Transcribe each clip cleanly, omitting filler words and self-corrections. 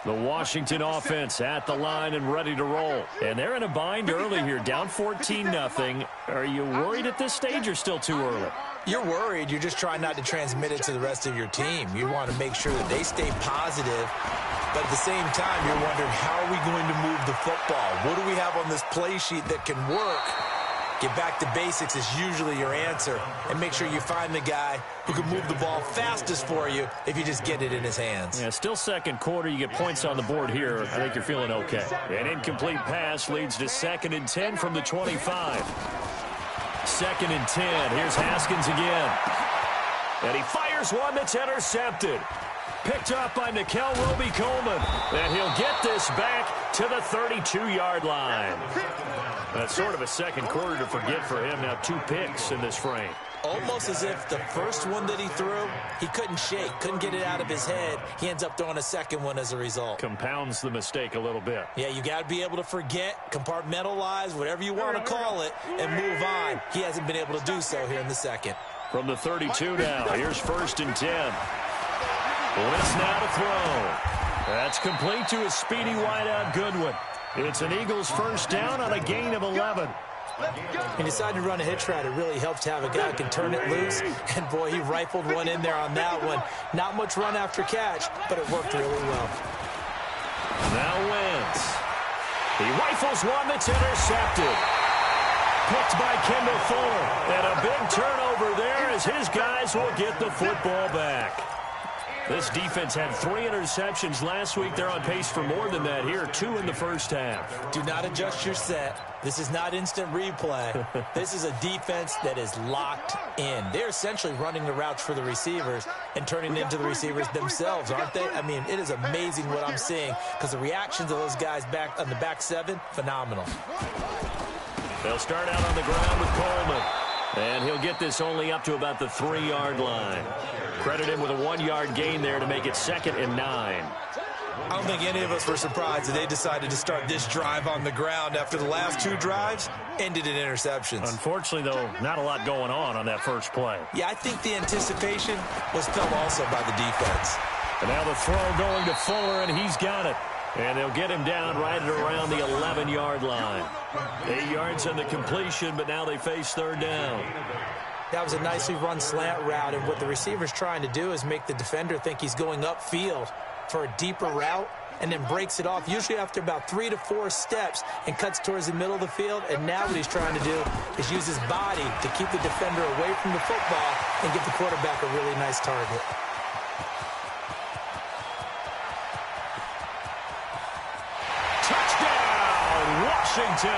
The Washington offense at the line and ready to roll. And they're in a bind early here, down 14-0. Are you worried at this stage or still too early? You're worried. You're just trying not to transmit it to the rest of your team. You want to make sure that they stay positive. But at the same time, you're wondering, how are we going to move the football? What do we have on this play sheet that can work? Get back to basics is usually your answer. And make sure you find the guy who can move the ball fastest for you if you just get it in his hands. Yeah, still second quarter. You get points on the board here. I think you're feeling okay. An incomplete pass leads to 2nd and 10 from the 25. 2nd and 10. Here's Haskins again. And he fires one that's intercepted. Picked up by Nickel Roby-Coleman. And he'll get this back to the 32-yard line. That's sort of a second quarter to forget for him. Now 2 picks in this frame. Almost as if the first one that he threw, he couldn't shake, couldn't get it out of his head. He ends up throwing a second one as a result. Compounds the mistake a little bit. Yeah, you got to be able to forget, compartmentalize, whatever you want to call it, and move on. He hasn't been able to do so here in the second. From the 32 now, here's 1st and 10. Blitz now to throw. That's complete to a speedy wideout Goodwin. It's an Eagles first down on a gain of 11. He decided to run a hitch route. It really helps to have a guy who can turn it loose. And, boy, he rifled one in there on that one. Not much run after catch, but it worked really well. Now Wentz. He rifles one that's intercepted. Picked by Kendall Fuller. And a big turnover there as his guys will get the football back. This defense had 3 interceptions last week. They're on pace for more than that here, 2 in the first half. Do not adjust your set. This is not instant replay. This is a defense that is locked in. They're essentially running the routes for the receivers and turning into the receivers themselves, aren't they? I mean, it is amazing what I'm seeing because the reactions of those guys back on the back 7, phenomenal. They'll start out on the ground with Coleman. And he'll get this only up to about the 3-yard line. Credit him with a 1-yard gain there to make it 2nd and 9. I don't think any of us were surprised that they decided to start this drive on the ground after the last 2 drives ended in interceptions. Unfortunately, though, not a lot going on that first play. Yeah, I think the anticipation was felt also by the defense. And now the throw going to Fuller, and he's got it. And they'll get him down right at around the 11-yard line. 8 yards on the completion, but now they face 3rd down. That was a nicely run slant route, and what the receiver's trying to do is make the defender think he's going upfield for a deeper route, and then breaks it off, usually after about 3 to 4 steps, and cuts towards the middle of the field. And now what he's trying to do is use his body to keep the defender away from the football and give the quarterback a really nice target. Washington.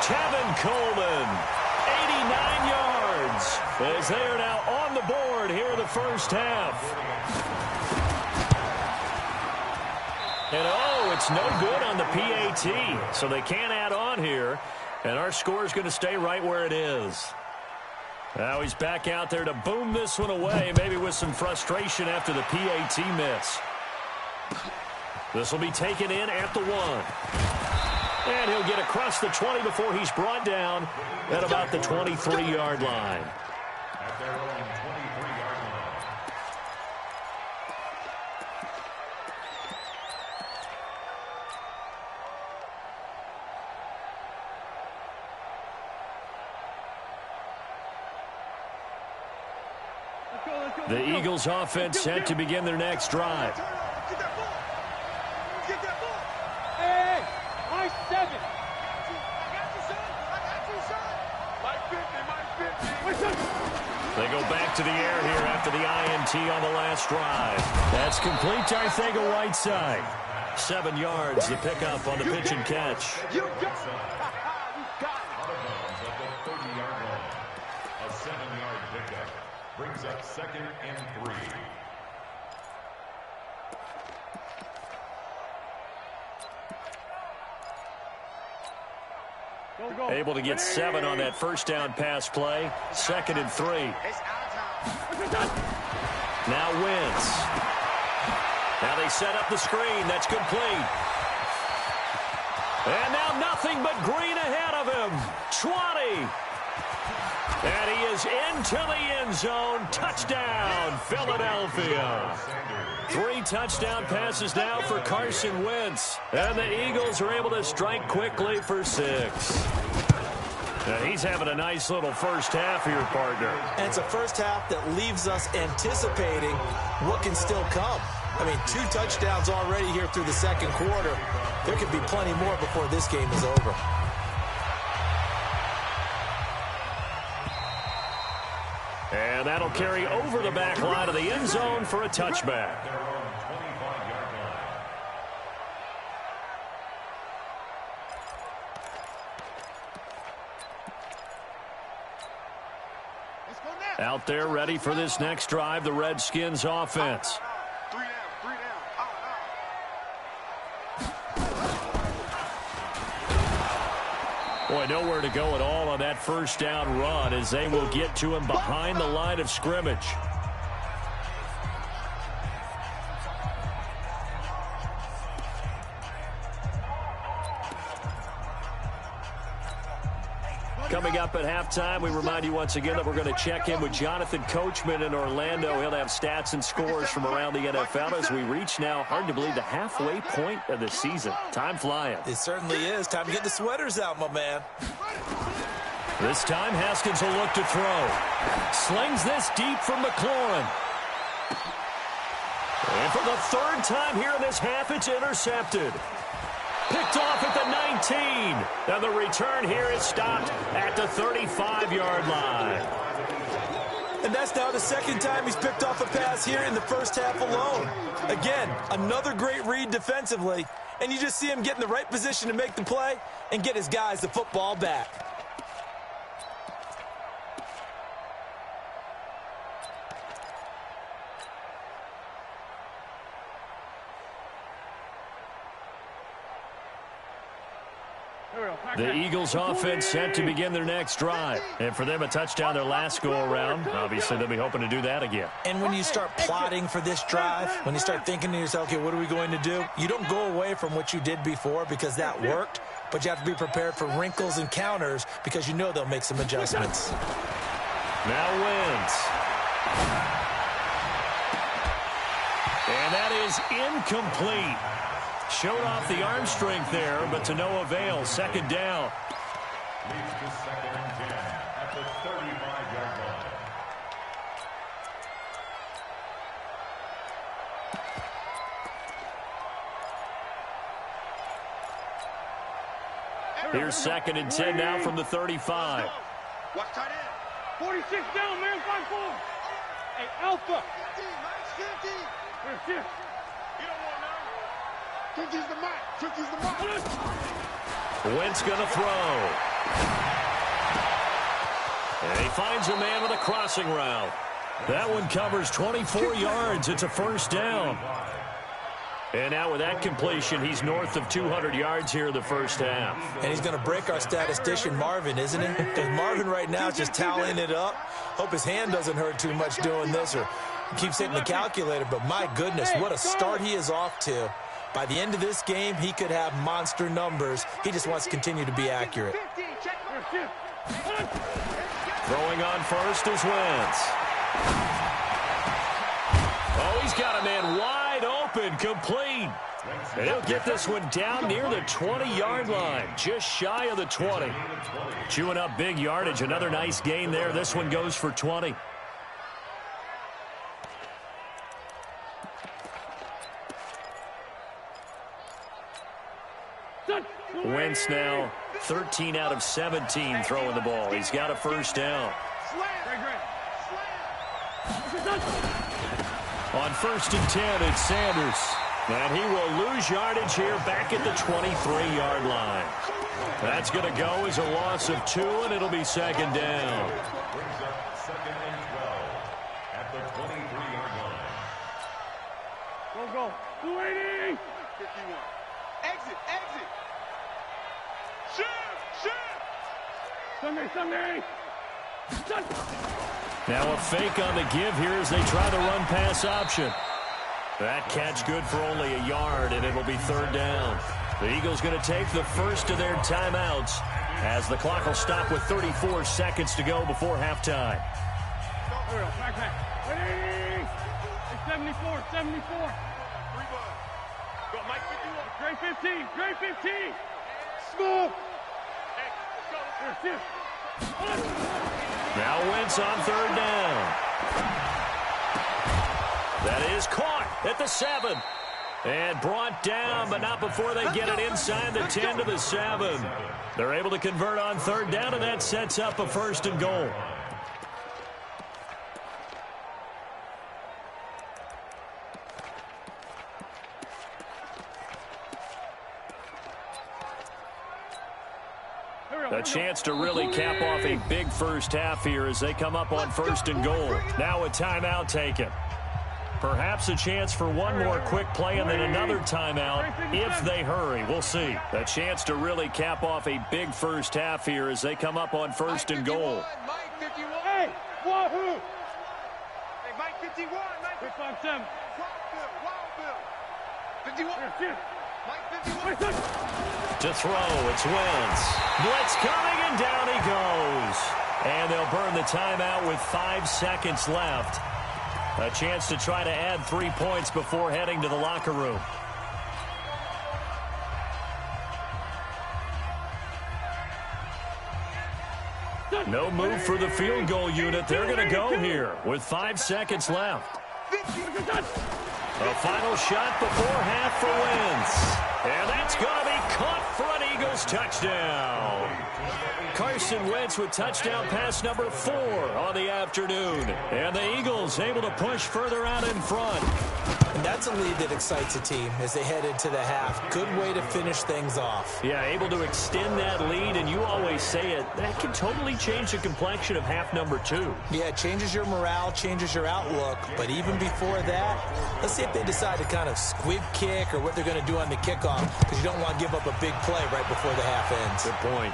Tevin Coleman, 89 yards, as they are now on the board here in the first half. And, it's no good on the PAT, so they can't add on here, and our score is going to stay right where it is. Now he's back out there to boom this one away, maybe with some frustration after the PAT miss. This will be taken in at the 1. And he'll get across the 20 before he's brought down at about the 23-yard line. The Eagles offense set to begin their next drive. They go back to the air here after the INT on the last drive. That's complete to Arcega-Whiteside. 7 yards, the pickup on the pitch and catch. A 7-yard pickup brings up 2nd and 3. Able to get 7 on that first down pass play. 2nd and 3. Now Wentz. Now they set up the screen. That's complete. And now nothing but green ahead of him. 20. And he is into the end zone. Touchdown, Philadelphia. 3 touchdown passes now for Carson Wentz. And the Eagles are able to strike quickly for 6. Now he's having a nice little first half here, partner. And it's a first half that leaves us anticipating what can still come. I mean, 2 touchdowns already here through the second quarter. There could be plenty more before this game is over. And that'll carry over the back line of the end zone for a touchback. Out there ready for this next drive, the Redskins offense. Boy, nowhere to go at all on that first down run as they will get to him behind the line of scrimmage. Coming up at halftime, we remind you once again that we're going to check in with Jonathan Coachman in Orlando. He'll have stats and scores from around the NFL as we reach now, hard to believe, the halfway point of the season. Time flying. It certainly is. Time to get the sweaters out, my man. This time, Haskins will look to throw. Slings this deep from McLaurin. And for the 3rd time here in this half, it's intercepted. Picked off at the 19. And the return here is stopped at the 35-yard line. And that's now the 2nd time he's picked off a pass here in the first half alone. Again, another great read defensively. And you just see him get in the right position to make the play and get his guys the football back. The Eagles offense set to begin their next drive. And for them, a touchdown their last go-around. Obviously, they'll be hoping to do that again. And when you start plotting for this drive, when you start thinking to yourself, okay, what are we going to do? You don't go away from what you did before because that worked, but you have to be prepared for wrinkles and counters because you know they'll make some adjustments. Now Wentz. And that is incomplete. Showed off the arm strength there, but to no avail. 2nd down. Leads to 2nd and 10 at the 35-yard line. Here's 2nd and 10 now from the 35. Watch tight end. 46 down, man. 5-4. Hey, Alpha. 50. Here. You don't want none. Tricky's the mic. Wentz gonna throw. And he finds a man with a crossing route. That one covers 24 yards. It's a 1st down. And now with that completion, he's north of 200 yards here in the first half. And he's going to break our statistician, Marvin, isn't he? Because Marvin right now is just tallying it up. Hope his hand doesn't hurt too much doing this or keeps hitting the calculator. But my goodness, what a start he is off to. By the end of this game, he could have monster numbers. He just wants to continue to be accurate. Throwing on first is Wentz. Oh, he's got a man wide open, complete. And he'll get this one down near the 20-yard line, just shy of the 20. Chewing up big yardage, another nice gain there. This one goes for 20. Wentz now 13 out of 17 throwing the ball. He's got a 1st down. On 1st and 10, it's Sanders. And he will lose yardage here back at the 23-yard line. That's going to go as a loss of 2, and it'll be 2nd down. Brings up 2nd and 12 at the 23-yard line. Go. 280. 51. Exit. Shoot. Sunday. Now a fake on the give here as they try the run-pass option. That catch good for only a yard, and it'll be 3rd down. The Eagles going to take the first of their timeouts as the clock will stop with 34 seconds to go before halftime. Back. 74. Go, Mike 51. Dre 15. Dre 15. Small. Hey, let's go. Now Wentz on third down. That is caught at the 7. And brought down, but not before they get it inside the 10 to the 7. They're able to convert on third down, and that sets up a 1st and goal. A chance to really cap off a big first half here as they come up on 1st and goal. Now a timeout taken. Perhaps a chance for one more quick play and then another timeout if they hurry. We'll see. A chance to really cap off a big first half here as they come up on 1st and goal. Mike 51. Hey, wahoo! Hey, Mike 51. Mike 57. Wild Bill. 51. Mike 51. To throw, it's Wentz. Blitz coming, and down he goes. And they'll burn the timeout with 5 seconds left. A chance to try to add 3 points before heading to the locker room. No move for the field goal unit. They're going to go here with 5 seconds left. A final shot before half for Wentz. And that's going to be caught for an Eagles touchdown. Carson Wentz with touchdown pass number 4 on the afternoon. And the Eagles able to push further out in front. And that's a lead that excites a team as they head into the half. Good way to finish things off. Yeah, able to extend that lead, and you always say it, that can totally change the complexion of half number 2. Yeah, it changes your morale, changes your outlook. But even before that, let's see if they decide to kind of squib kick or what they're going to do on the kickoff, because you don't want to give up a big play right before the half ends. Good point.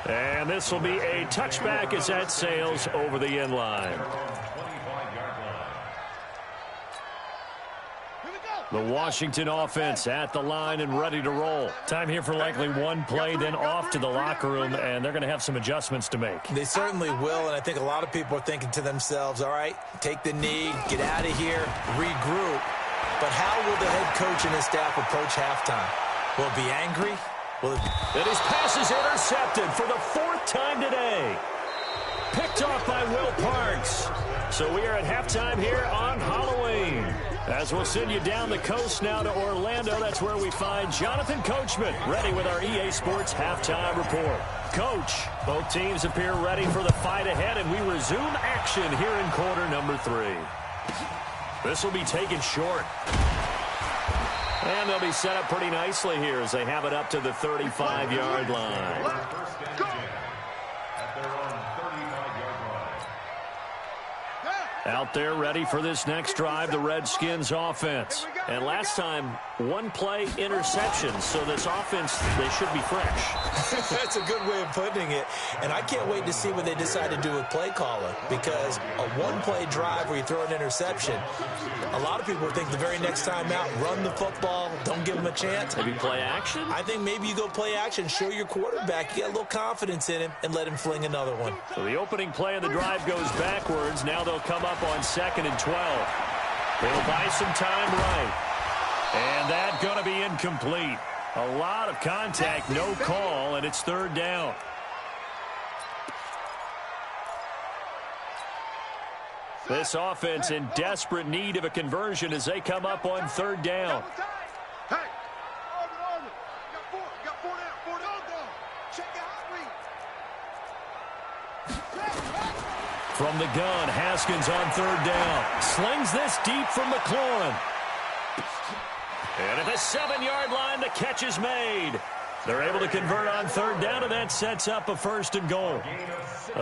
And this will be a touchback as that sails over the end line. The Washington offense at the line and ready to roll. Time here for likely one play, then off to the locker room, and they're going to have some adjustments to make. They certainly will, and I think a lot of people are thinking to themselves, all right, take the knee, get out of here, regroup. But how will the head coach and his staff approach halftime? Will it be angry? Will it be... And his pass is intercepted for the 4th time today. Picked off by Will Parks. So we are at halftime here on Halloween. As we'll send you down the coast now to Orlando, that's where we find Jonathan Coachman, ready with our EA Sports halftime report. Coach, both teams appear ready for the fight ahead, and we resume action here in quarter number 3. This will be taken short. And they'll be set up pretty nicely here as they have it up to the 35-yard line. Out there ready for this next drive, the Redskins offense. And last time, one play interception, so this offense, they should be fresh. That's a good way of putting it. And I can't wait to see what they decide to do with play calling, because a one-play drive where you throw an interception, a lot of people think the very next time out, run the football, don't give them a chance. Maybe play action? I think maybe you go play action, show your quarterback, you get a little confidence in him, and let him fling another one. So the opening play of the drive goes backwards. Now they'll come up on 2nd and 12. They'll buy some time right. And that's going to be incomplete. A lot of contact, no call, and it's 3rd down. This offense in desperate need of a conversion as they come up on 3rd down. From the gun, Haskins on 3rd down. Slings this deep from McLaurin. And at the 7-yard line, the catch is made. They're able to convert on 3rd down, and that sets up a 1st and goal.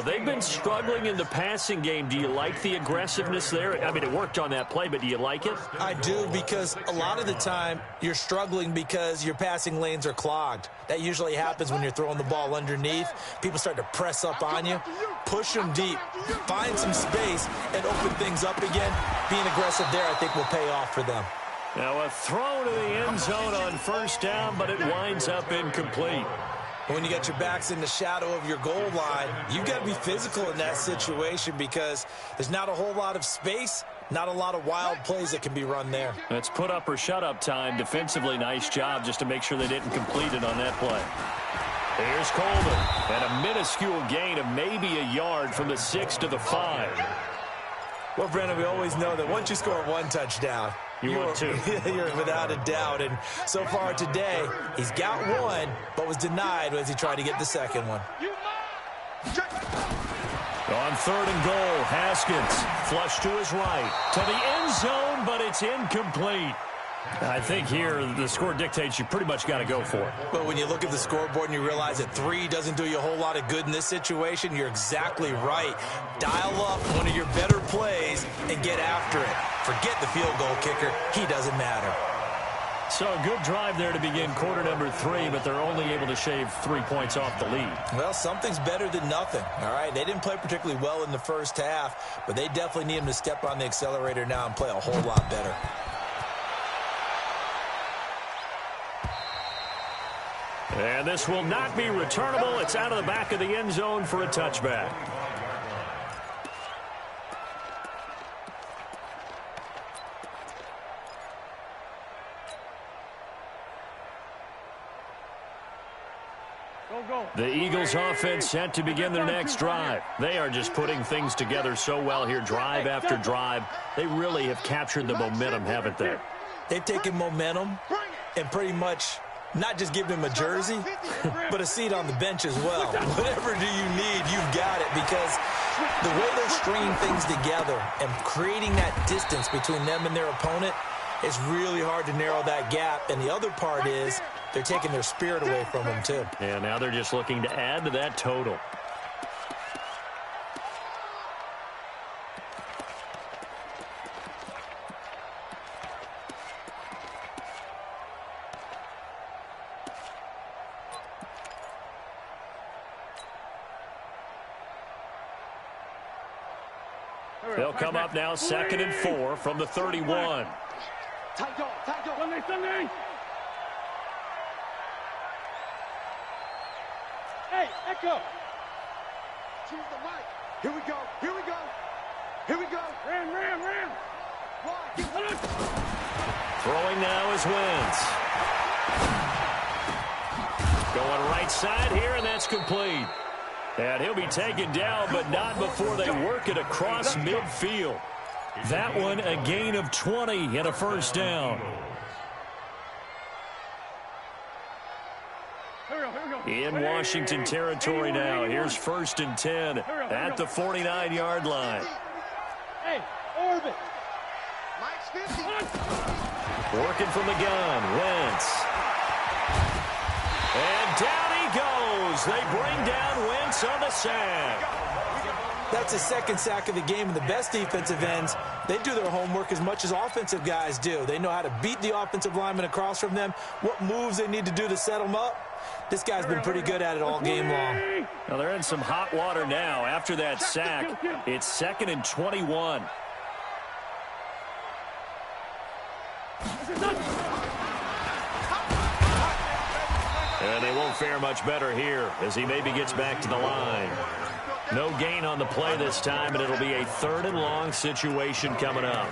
They've been struggling in the passing game. Do you like the aggressiveness there? I mean, it worked on that play, but do you like it? I do, because a lot of the time you're struggling because your passing lanes are clogged. That usually happens when you're throwing the ball underneath. People start to press up on you. Push them deep. Find some space and open things up again. Being aggressive there, I think, will pay off for them. Now a throw to the end zone on 1st down, but it winds up incomplete. When you got your backs in the shadow of your goal line, you've got to be physical in that situation because there's not a whole lot of space, Not a lot of wild plays that can be run there. That's put up or shut up time. Defensively, nice job just to make sure they didn't complete it on that play. Here's Coleman. And a minuscule gain of maybe a yard from the 6 to the 5. Well, Brandon, we always know that once you score one touchdown, you're without a doubt. And so far today, he's got one, but was denied as he tried to get the second one. On 3rd and goal, Haskins flush to his right. To the end zone, but it's incomplete. I think here the score dictates you pretty much got to go for it. But when you look at the scoreboard and you realize that 3 doesn't do you a whole lot of good in this situation, you're exactly right. Dial up one of your better plays and get after it. Forget the field goal kicker. He doesn't matter. So a good drive there to begin quarter number 3, but they're only able to shave 3 points off the lead. Well, something's better than nothing, all right? They didn't play particularly well in the first half, but they definitely need him to step on the accelerator now and play a whole lot better. And this will not be returnable. It's out of the back of the end zone for a touchback. The Eagles offense set to begin their next drive. They are just putting things together so well here, drive after drive. They really have captured the momentum, haven't they? They've taken momentum and pretty much not just given him a jersey, but a seat on the bench as well. Whatever do you need, you've got it, because the way they're stringing things together and creating that distance between them and their opponent, it's really hard to narrow that gap. And the other part is they're taking their spirit away from them, too. And now they're just looking to add to that total. They'll come up now 2nd and 4 from the 31. Sunday. Hey, Echo. Choose the mic. Here we go. Here we go. Here we go. Ram. Throwing now is Wentz. Going right side here, and that's complete. And he'll be taken down, but not before they work it across midfield. That one, a gain of 20 and a first down. In Washington territory now. Here's 1st and 10 at the 49-yard line. Hey, orbit. Mike's 50. Working from the gun, Wentz. And down he goes. They bring down Wentz on the sack. That's his 2nd sack of the game, and the best defensive ends, they do their homework as much as offensive guys do. They know how to beat the offensive lineman across from them, what moves they need to do to set them up. This guy's been pretty good at it all game long. Now they're in some hot water now. After that sack, it's 2nd and 21. And they won't fare much better here as he maybe gets back to the line. No gain on the play this time, and it'll be a 3rd and long situation coming up.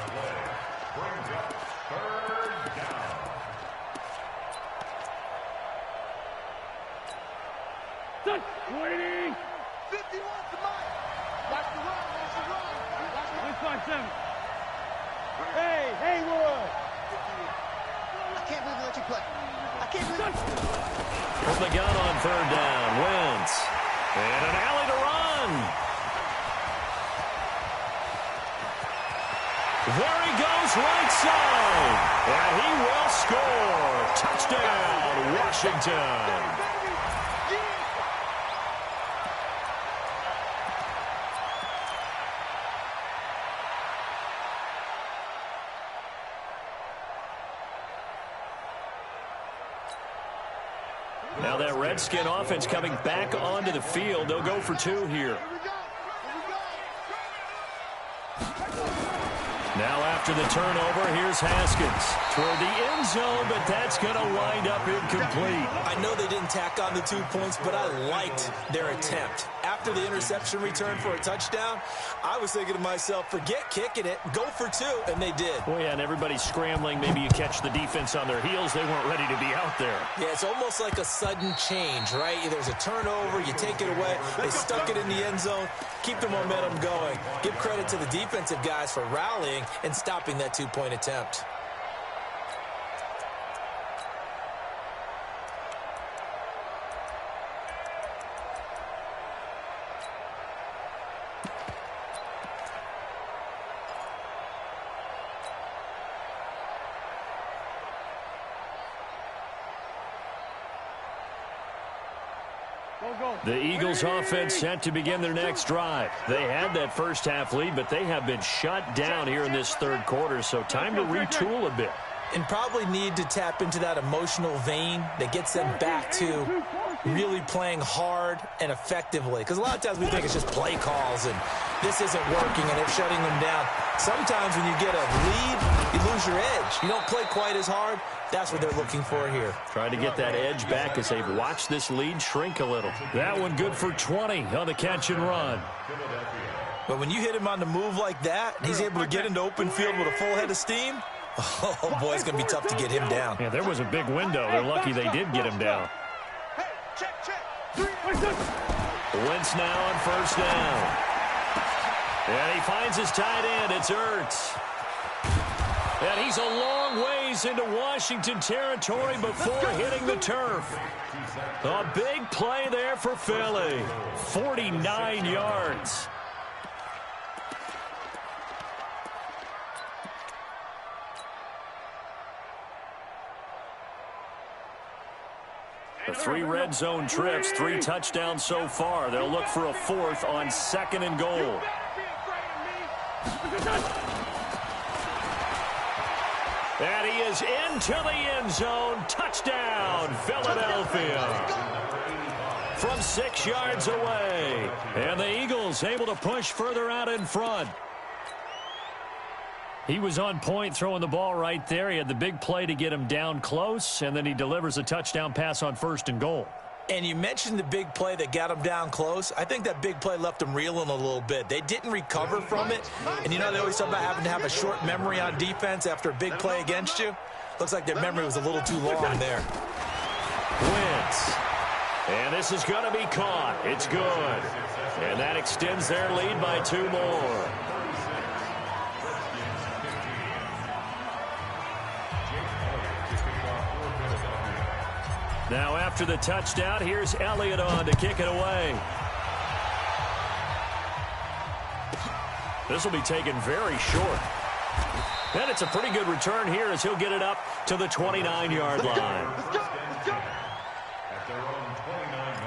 Waiting. 50 wants the mic. Watch the run. Watch the run. Hey, Roy. I can't believe they let you play. I can't believe From the gun on 3rd down, Wentz. And an alley to run. There he goes, right side. And he will score. Touchdown, Washington. Now that Redskin offense coming back onto the field. They'll go for 2 here. Now after the turnover, here's Haskins toward the end zone, but that's going to wind up incomplete. I know they didn't tack on the 2 points, but I liked their attempt. after the interception return for a touchdown, I was thinking to myself, forget kicking it, go for 2, and they did. Oh, yeah, and everybody's scrambling. Maybe you catch the defense on their heels. They weren't ready to be out there. Yeah, it's almost like a sudden change, right? There's a turnover, you take it away, they stuck it in the end zone, keep the momentum going. Give credit to the defensive guys for rallying and stopping that 2-point attempt. The Eagles offense set to begin their next drive. They had that first half lead, but they have been shut down here in this third quarter, so time to retool a bit. And probably need to tap into that emotional vein that gets them back to really playing hard and effectively. Because a lot of times we think it's just play calls and this isn't working and they're shutting them down. Sometimes when you get a lead, you lose your edge. You don't play quite as hard. That's what they're looking for here. Trying to get that edge back as they've watched this lead shrink a little. That one good for 20 on the catch and run. But when you hit him on the move like that, and he's able to get into open field with a full head of steam, oh, boy, it's going to be tough to get him down. Yeah, there was a big window. They're lucky they did get him down. Hey, check. Wentz now on first down. And he finds his tight end. It's Ertz. And he's a long ways into Washington territory before hitting the turf. A big play there for Philly. 49 yards. The 3 red zone trips, 3 touchdowns so far. They'll look for a 4th on 2nd and goal. And he is into the end zone. Touchdown, Philadelphia. From 6 yards away. And the Eagles able to push further out in front. He was on point throwing the ball right there. He had the big play to get him down close, and then he delivers a touchdown pass on 1st and goal. And you mentioned the big play that got him down close. I think that big play left him reeling a little bit. They didn't recover from it. And you know they always talk about having to have a short memory on defense after a big play against you. Looks like their memory was a little too long there. Wentz. And this is going to be caught. It's good. And that extends their lead by 2 more. Now after the touchdown, here's Elliott on to kick it away. This will be taken very short. And it's a pretty good return here as he'll get it up to the 29-yard line. At their own 29-yard line.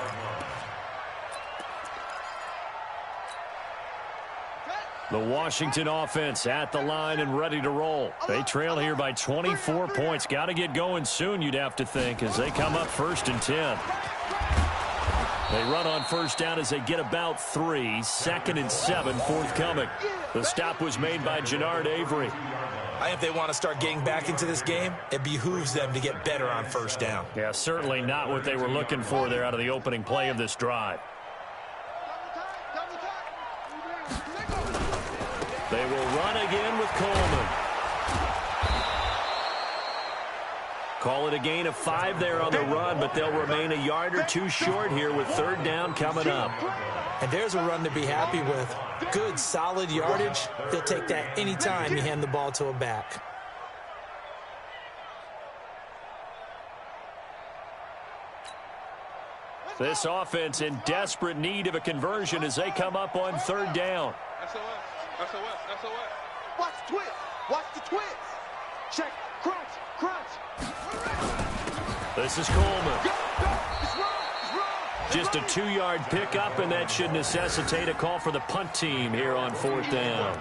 The Washington offense at the line and ready to roll. They trail here by 24 points. Got to get going soon, you'd have to think, as they come up 1st and 10. They run on first down as they get about 3. 2nd and 7 forthcoming. The stop was made by Jannard Avery. I think if they want to start getting back into this game, it behooves them to get better on first down. Yeah, certainly not what they were looking for there out of the opening play of this drive. They will run again with Coleman. Call it a gain of 5 there on the run, but they'll remain a yard or 2 short here with 3rd down coming up. And there's a run to be happy with. Good, solid yardage. They'll take that anytime you hand the ball to a back. This offense in desperate need of a conversion as they come up on 3rd down. SOS. Watch the twist. Watch the twist. Check. Crunch. This is Coleman. Just a 2-yard pickup, and that should necessitate a call for the punt team here on 4th down.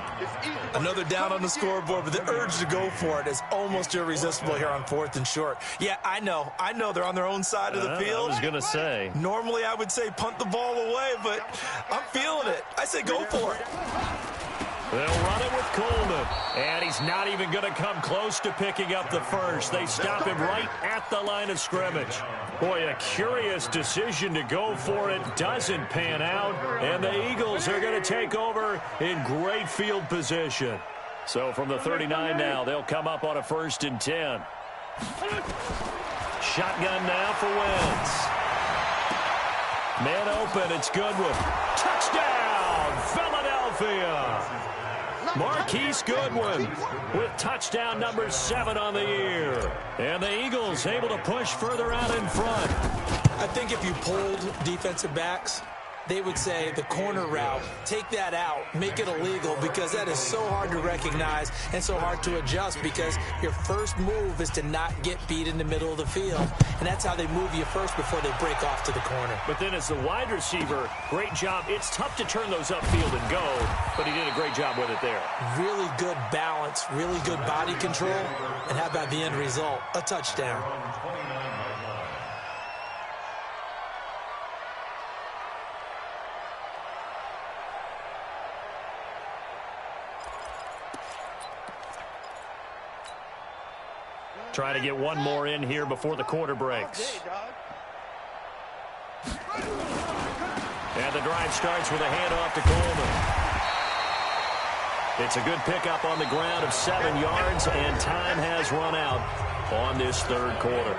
Another down on the scoreboard, but the urge to go for it is almost irresistible here on 4th and short. Yeah, I know they're on their own side of the field. I was going to say. Normally I would say punt the ball away, but I'm feeling it. I say go for it. They'll run it with Coleman. And he's not even going to come close to picking up the first. They stop him right at the line of scrimmage. Boy, a curious decision to go for it. Doesn't pan out. And the Eagles are going to take over in great field position. So from the 39 now, they'll come up on a 1st and 10. Shotgun now for Wentz. Man open, it's Goodwin. Touchdown, Philadelphia! Marquise Goodwin with touchdown number 7 on the year. And the Eagles able to push further out in front. I think if you polled defensive backs, they would say the corner route, take that out, make it illegal, because that is so hard to recognize and so hard to adjust, because your first move is to not get beat in the middle of the field. And that's how they move you first before they break off to the corner. But then as the wide receiver, great job. It's tough to turn those upfield and go, but he did a great job with it there. Really good balance, really good body control, and how about the end result? A touchdown. Try to get one more in here before the quarter breaks. And the drive starts with a handoff to Coleman. It's a good pickup on the ground of 7 yards, and time has run out on this 3rd quarter.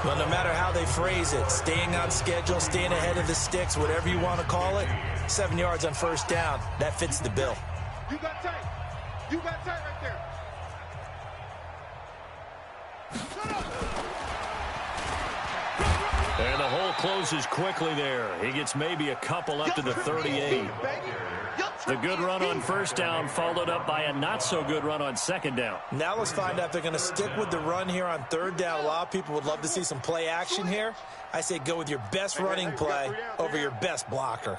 Well, no matter how they phrase it, staying on schedule, staying ahead of the sticks, whatever you want to call it, 7 yards on 1st down, that fits the bill. You got tight. You got tight right there. And the hole closes quickly there. He gets maybe a couple up to the 38. The good run on 1st down followed up by a not-so-good run on 2nd down. Now let's find out if they're going to stick with the run here on 3rd down. A lot of people would love to see some play action here. I say go with your best running play over your best blocker.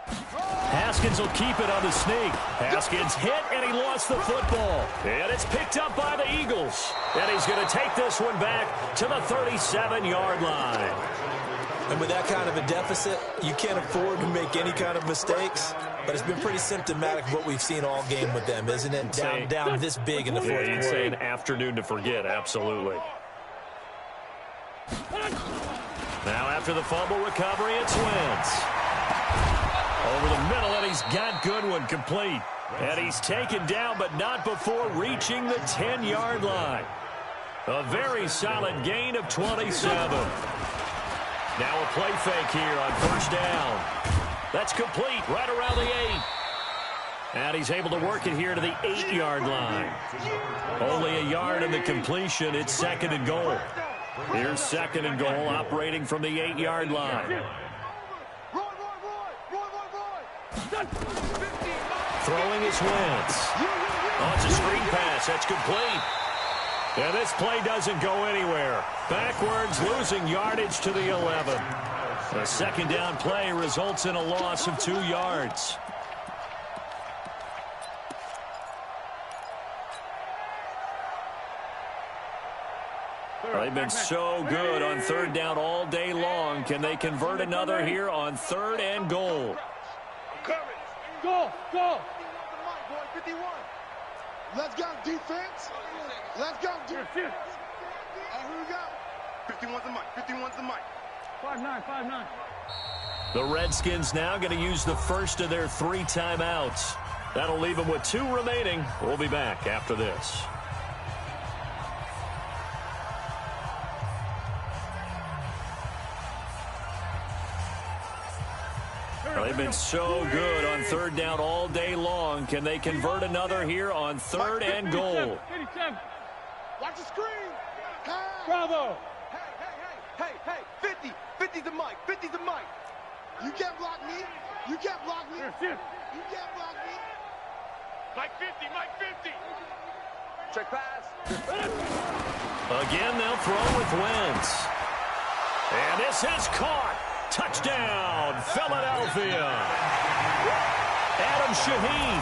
Haskins will keep it on the sneak. Haskins hit, and he lost the football. And it's picked up by the Eagles. And he's going to take this one back to the 37-yard line. And with that kind of a deficit, you can't afford to make any kind of mistakes. But it's been pretty symptomatic of what we've seen all game with them, isn't it? Down this big in the 4th quarter. You'd say an afternoon to forget, absolutely. Now after the fumble recovery, it's Wentz. Over the middle, and he's got Goodwin complete. And he's taken down, but not before reaching the 10-yard line. A very solid gain of 27. Now a play fake here on 1st down. That's complete right around the 8. And he's able to work it here to the 8-yard line. Only a yard in the completion. It's 2nd and goal. Here's 2nd and goal, operating from the 8-yard line. Throwing is Wentz. Oh, it's a screen pass. That's complete. And this play doesn't go anywhere. Backwards, losing yardage to the 11. A 2nd down play results in a loss of 2 yards. They've been so good on 3rd down all day long. Can they convert another here on 3rd and goal? Go, go. 51. Let's go, defense. Let's go, defense. Here we go. 51's the mic. 51's the mic. 5-9, 5-9. The Redskins now going to use the first of their 3 timeouts. That'll leave them with 2 remaining. We'll be back after this. They've been so good on 3rd down all day long. Can they convert another here on 3rd and goal? 87. Watch the screen. Bravo. Hey, 50. 50's the mic. 50's the mic. You can't block me. You can't block me. Here. You can't block me. Mike 50, Mike 50. Check pass. Again, they'll throw with Wentz. And this is caught. Touchdown, Philadelphia. Adam Shaheen,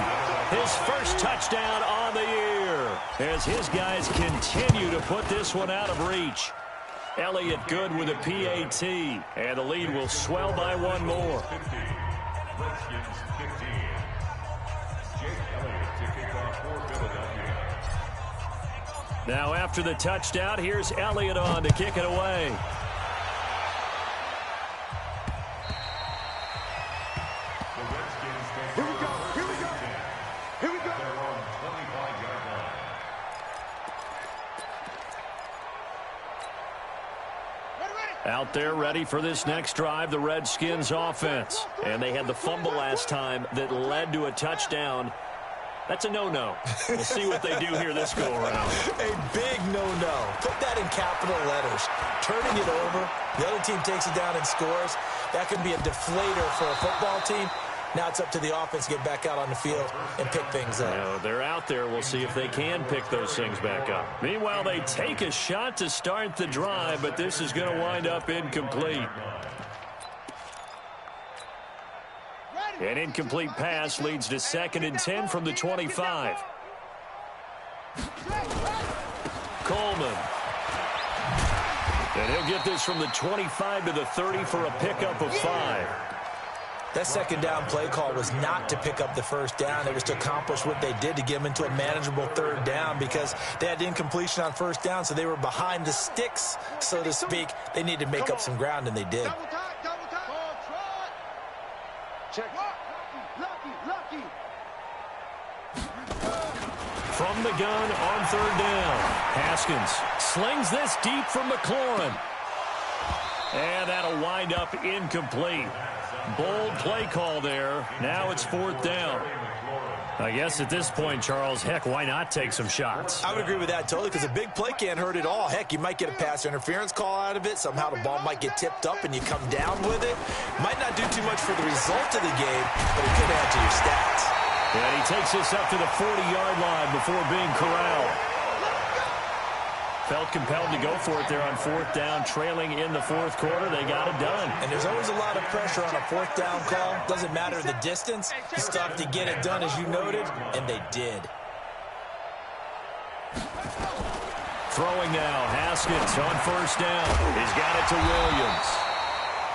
his first touchdown on the year, as his guys continue to put this one out of reach. Elliott good with a PAT, and the lead will swell by 1 more. Now after the touchdown, here's Elliott on to kick it away. Here we go. Here we go. Here we go. Out there ready for this next drive, the Redskins offense. And they had the fumble last time that led to a touchdown. That's a no-no. We'll see what they do here this go-around. A big no-no. Put that in capital letters. Turning it over, the other team takes it down and scores. That could be a deflator for a football team. Now it's up to the offense to get back out on the field and pick things up. You know, they're out there. We'll see if they can pick those things back up. Meanwhile, they take a shot to start the drive, but this is going to wind up incomplete. An incomplete pass leads to 2nd and 10 from the 25. Coleman. And he'll get this from the 25 to the 30 for a pickup of 5. That second down play call was not to pick up the first down. It was to accomplish what they did to get them into a manageable third down because they had incompletion on first down, so they were behind the sticks, so to speak. They needed to make up some ground, and they did. Double time. Check. Lucky. From the gun on third down. Haskins slings this deep from McLaurin. And that'll wind up incomplete. Bold play call there. Now it's 4th down. I guess at this point, Charles, heck, why not take some shots? I would agree with that totally because a big play can't hurt at all. Heck, you might get a pass interference call out of it. Somehow the ball might get tipped up and you come down with it. Might not do too much for the result of the game, but it could add to your stats. And he takes this up to the 40-yard line before being corralled. Felt compelled to go for it there on 4th down, trailing in the 4th quarter. They got it done. And there's always a lot of pressure on a 4th down call. Doesn't matter the distance. You still have to get it done, as you noted, and they did. Throwing now, Haskins on 1st down. He's got it to Williams.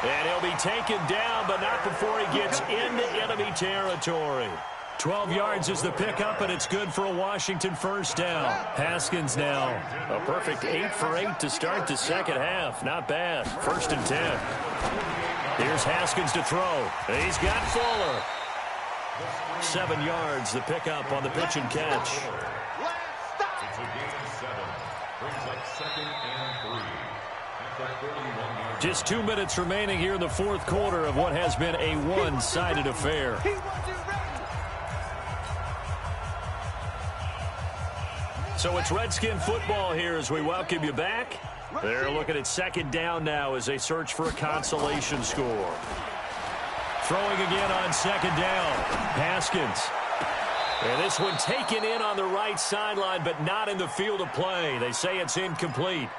And he'll be taken down, but not before he gets into enemy territory. 12 yards is the pickup, and it's good for a Washington 1st down. Haskins now, a perfect 8 for 8 to start the second half. Not bad. 1st and 10. Here's Haskins to throw. He's got Fuller. 7 yards, the pickup on the pitch and catch. It's a gain of 7. Brings up 2nd and 3. At the 31-yard. Just 2 minutes remaining here in the 4th quarter of what has been a one-sided affair. So it's Redskin football here as we welcome you back. They're looking at 2nd down now as they search for a consolation score. Throwing again on 2nd down. Haskins. And this one taken in on the right sideline, but not in the field of play. They say it's incomplete.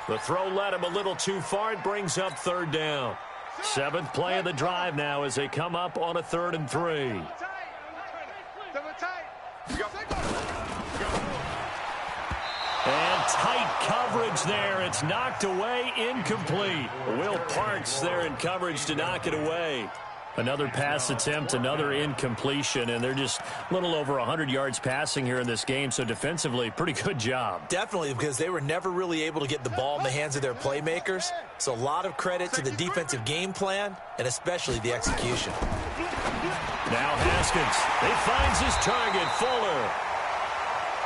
The throw led him a little too far. It brings up 3rd down. 7th play of the drive now as they come up on a 3rd and 3. And tight coverage there. It's knocked away, incomplete. Will Parks there in coverage to knock it away. Another pass attempt, another incompletion, and they're just a little over 100 yards passing here in this game, so defensively, pretty good job. Definitely, because they were never really able to get the ball in the hands of their playmakers. So a lot of credit to the defensive game plan, and especially the execution. Now Haskins, he finds his target, Fuller.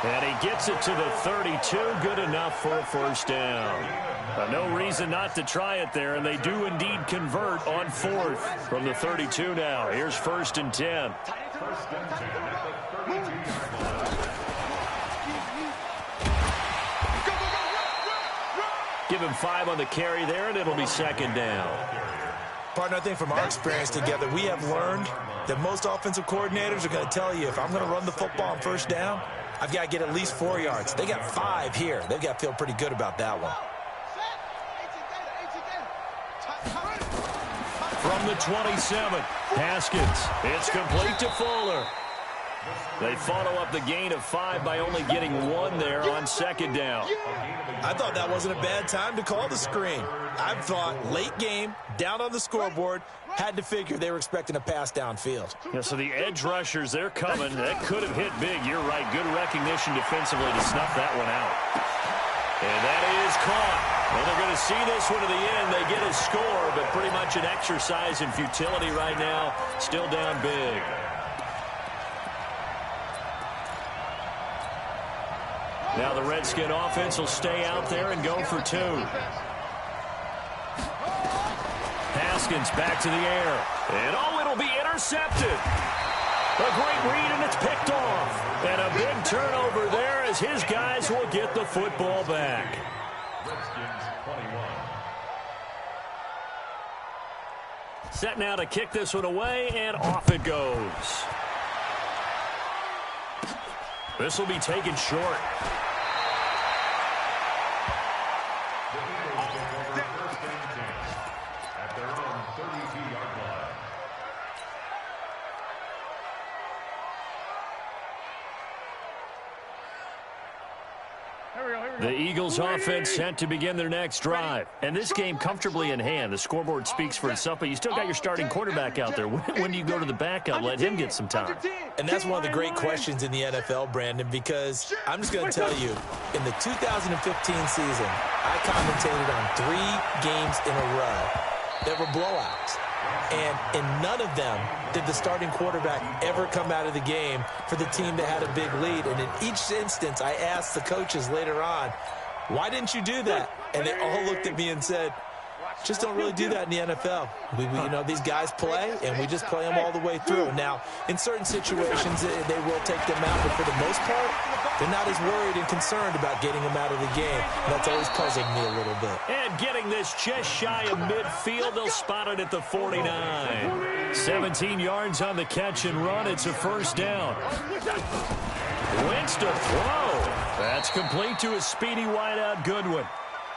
And he gets it to the 32, good enough for a 1st down. No reason not to try it there, and they do indeed convert on 4th from the 32 now. Here's 1st and 10. Give him 5 on the carry there, and it'll be 2nd down. Partner, I think from our experience together, we have learned that most offensive coordinators are going to tell you, if I'm going to run the football on 1st down, I've got to get at least 4 yards. They got 5 here. They've got to feel pretty good about that one. From the 27, Haskins. It's complete to Fuller. They follow up the gain of 5 by only getting 1 there on second down. I thought that wasn't a bad time to call the screen. I thought late game, down on the scoreboard, had to figure they were expecting a pass downfield. Yeah, so the edge rushers, they're coming. That could have hit big. You're right. Good recognition defensively to snuff that one out. And that is caught. Well, they're going to see this one to the end. They get a score, but pretty much an exercise in futility right now. Still down big. Now the Redskin offense will stay out there and go for 2. Haskins back to the air. And, oh, it'll be intercepted. A great read, and it's picked off. And a big turnover there as his guys will get the football back. Redskins 21. Set now to kick this one away, and off it goes. This will be taken short. The Eagles offense set to begin their next drive. And this game comfortably in hand. The scoreboard speaks for itself, but you still got your starting quarterback out there. When do you go to the backup? Let him get some time. And that's one of the great questions in the NFL, Brandon, because I'm just going to tell you, in the 2015 season, I commentated on 3 games in a row that were blowouts. And in none of them did the starting quarterback ever come out of the game for the team that had a big lead. And in each instance, I asked the coaches later on, why didn't you do that? And they all looked at me and said, just don't really do that in the NFL. You know, these guys play, and we just play them all the way through. Now, in certain situations, they will take them out, but for the most part, they're not as worried and concerned about getting them out of the game. And that's always puzzled me a little bit. And getting this just shy of midfield, they'll spot it at the 49. 17 yards on the catch and run. It's a first down. Wentz to throw. That's complete to a speedy wideout Goodwin.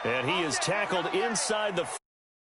And he is tackled inside the